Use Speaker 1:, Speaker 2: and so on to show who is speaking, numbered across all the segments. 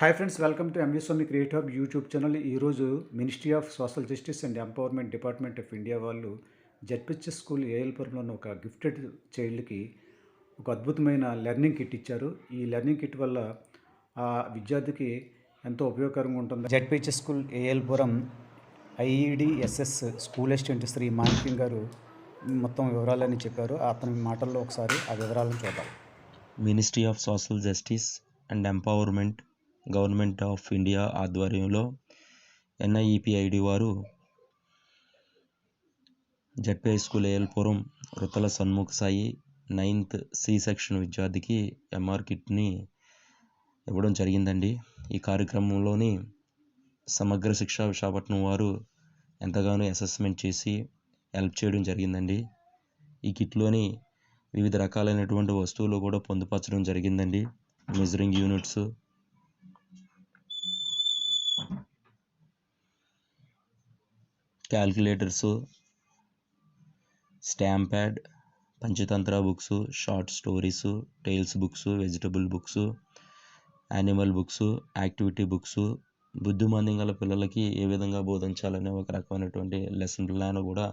Speaker 1: Hi friends, welcome to MSME creative hub YouTube channel. ఈరోజు ministry of social justice and empowerment department of India వాళ్ళు ZPHS school ఏఎల్పురంలో ఉన్న ఒక gifted చైల్డ్కి ఒక అద్భుతమైన లెర్నింగ్ కిట్ ఇచ్చారు. ఈ లెర్నింగ్ కిట్ వల్ల ఆ విద్యార్థికి ఎంతో ఉపయోగకరంగా ఉంటుంది. ZPHS school ALpuram IEDSS school assistant Shri Manikyam garu మొత్తం వివరాలన్నీ చెప్పారు. అతని మాటల్లో ఒకసారి ఆ వివరాలను చూద్దాం.
Speaker 2: Ministry of social justice and empowerment government of India ఆధ్వర్యంలో NIEPID వారు ZPHS school ALpuram Ruthala Sanmukha Sai 9th C section విద్యార్థికి MR కిట్ని ఇవ్వడం జరిగిందండి. ఈ కార్యక్రమంలోని సమగ్ర శిక్ష విశాఖపట్నం వారు ఎంతగానో అసెస్మెంట్ చేసి హెల్ప్ చేయడం జరిగిందండి. ఈ కిట్లోని వివిధ రకాలైనటువంటి వస్తువులు కూడా పొందుపరచడం జరిగిందండి. Measuring units, calculators, stamp pad, Panchatantra books, short stories, tales books, vegetable books, animal books, activity books, బుద్ధిమాంద్యం గల పిల్లలకి ఏ విధంగా బోధించాలనే ఒక రకమైనటువంటి లెసన్ ప్లాన్ కూడా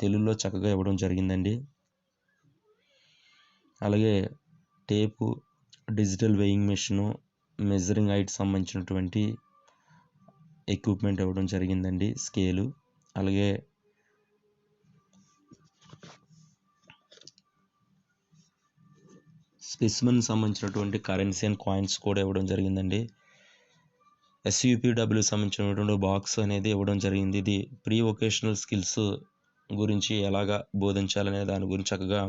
Speaker 2: తెలుగులో చక్కగా ఇవ్వడం జరిగిందండి. అలాగే tape, digital weighing machine, measuring height సంబంధించినటువంటి ఎక్విప్మెంట్ ఇవ్వడం జరిగిందండి. స్కేలు, అలాగే స్పెసిమెన్ సంబంధించినటువంటి కరెన్సీ అండ్ కాయిన్స్ కూడా ఇవ్వడం జరిగిందండి. SUPW సంబంధించినటువంటి బాక్స్ అనేది ఇవ్వడం జరిగింది. ఇది ప్రీ వొకేషనల్ స్కిల్స్ గురించి ఎలాగా బోధించాలనే దాని గురించి చక్కగా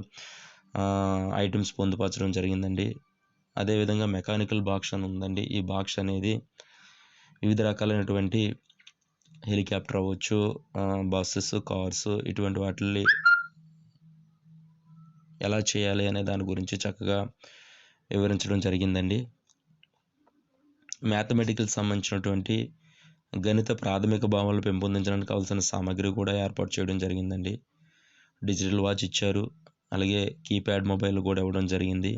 Speaker 2: ఐటమ్స్ పొందుపరచడం జరిగిందండి. అదేవిధంగా మెకానికల్ బాక్స్ అని ఉందండి. ఈ బాక్స్ అనేది వివిధ రకాలైనటువంటి హెలికాప్టర్ అవ్వచ్చు, బస్సెస్, కార్స్, ఇటువంటి వాటిని ఎలా చేయాలి అనే దాని గురించి చక్కగా వివరించడం జరిగిందండి. మ్యాథమెటికల్ సంబంధించినటువంటి గణిత ప్రాథమిక భావనలు పెంపొందించడానికి కావాల్సిన సామాగ్రి కూడా ఏర్పాటు చేయడం జరిగిందండి. డిజిటల్ వాచ్ ఇచ్చారు, అలాగే కీప్యాడ్ మొబైల్ కూడా ఇవ్వడం జరిగింది.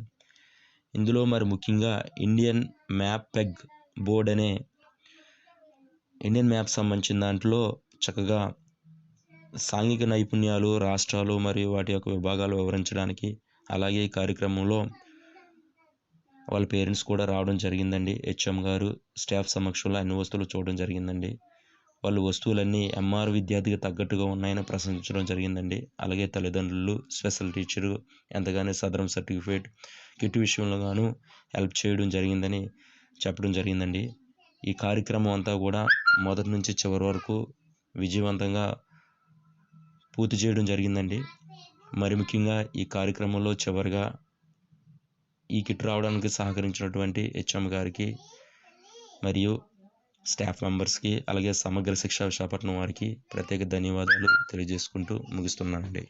Speaker 2: ఇందులో మరి ముఖ్యంగా ఇండియన్ మ్యాప్ పెగ్ బోర్డ్ అనే ఇండియన్ మ్యాప్ సంబంధించిన దాంట్లో చక్కగా సాంఘిక నైపుణ్యాలు, రాష్ట్రాలు మరియు వాటి యొక్క విభాగాలు వివరించడానికి, అలాగే ఈ కార్యక్రమంలో వాళ్ళ పేరెంట్స్ కూడా రావడం జరిగిందండి. HM గారు స్టాఫ్ సమక్షంలో అన్ని వస్తువులు చూడడం జరిగిందండి. వాళ్ళు వస్తువులన్నీ MR విద్యార్థికి తగ్గట్టుగా ఉన్నాయని ప్రశంసించడం జరిగిందండి. అలాగే తల్లిదండ్రులు, స్పెషల్ టీచరు ఎంతగానో సదరం సర్టిఫికేట్ కిట్ విషయంలో గాను హెల్ప్ చేయడం జరిగిందని చెప్పడం జరిగిందండి. ఈ కార్యక్రమం అంతా కూడా మొదటి నుంచి చివరి వరకు విజయవంతంగా పూర్తి చేయడం జరిగిందండి. మరి ముఖ్యంగా ఈ కార్యక్రమంలో చివరిగా ఈ కిట్ రావడానికి సహకరించినటువంటి HM గారికి మరియు స్టాఫ్ మెంబర్స్కి, అలాగే సమగ్ర శిక్ష విశాఖపట్నం వారికి ప్రత్యేక ధన్యవాదాలు తెలియజేసుకుంటూ ముగిస్తున్నానండి.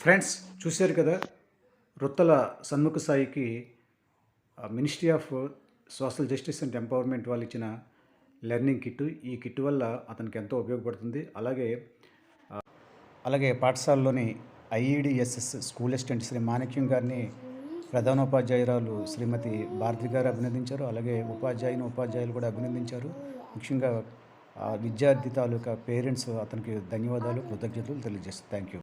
Speaker 1: ఫ్రెండ్స్, చూశారు కదా, రుత్తల సన్ముఖ సాయికి ministry of social justice and empowerment వాళ్ళు ఇచ్చిన లెర్నింగ్ కిట్. ఈ కిట్ వల్ల అతనికి ఎంతో ఉపయోగపడుతుంది. అలాగే పాఠశాలలోని IEDSS స్కూల్ అసిస్టెంట్ శ్రీ మాణిక్యం గారిని ప్రధానోపాధ్యాయురాలు శ్రీమతి భారతి గారు అభినందించారు. అలాగే ఉపాధ్యాయులు కూడా అభినందించారు. ముఖ్యంగా విద్యార్థి తాలూకా పేరెంట్స్ అతనికి ధన్యవాదాలు, కృతజ్ఞతలు తెలియజేస్తారు. Thank you.